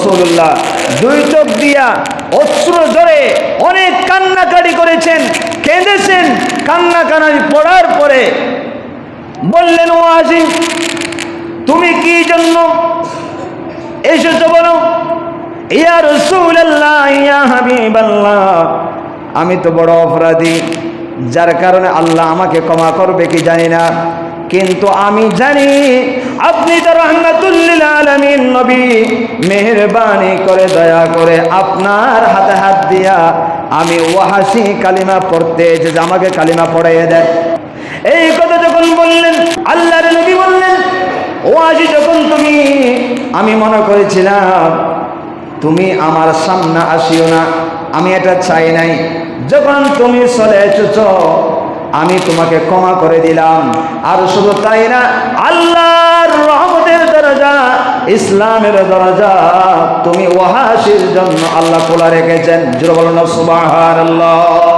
রাসূলুল্লাহ দুই চোখ দিয়া অশ্রু ঝরে অনেক কান্নাকাটি করেছেন, কেঁদেছেন। কান্নাকাটি পড়ার পরে বললেন, ওয়াজি তুমি কি জন্য এসেছো বলো? ইয়া রাসূলুল্লাহ, ইয়া হাবিবাল্লাহ, আমি তো বড় অপরাধী, যার কারণে আল্লাহ আমাকে ক্ষমা করবে কি জানি না, কিন্তু আমি জানি আপনি তো রাহমাতুল লিল আলামিন নবী। মেহেরবানি করে দয়া করে আপনার হাতে হাত দিয়া আমি ওয়াহাশি কালিমা পড়তে যে আমাকে কালিমা পড়াইয়ে দেন। এই কথা যখন বললেন, আল্লাহর নবী বললেন, ওয়াজি যখন তুমি, আমি মনে করেছিলাম তুমি আমার সামনে আসিও না, আমি এটা চাই নাই। যখন তুমি চলে এসেছো আমি তোমাকে ক্ষমা করে দিলাম। আর শুধু তাই না, আল্লাহর রহমতের দরজা, ইসলামের দরজা তুমি ওয়াহাশির জন্য আল্লাহ খোলা রেখেছেন। জোরে বলুন সুবহানাল্লাহ।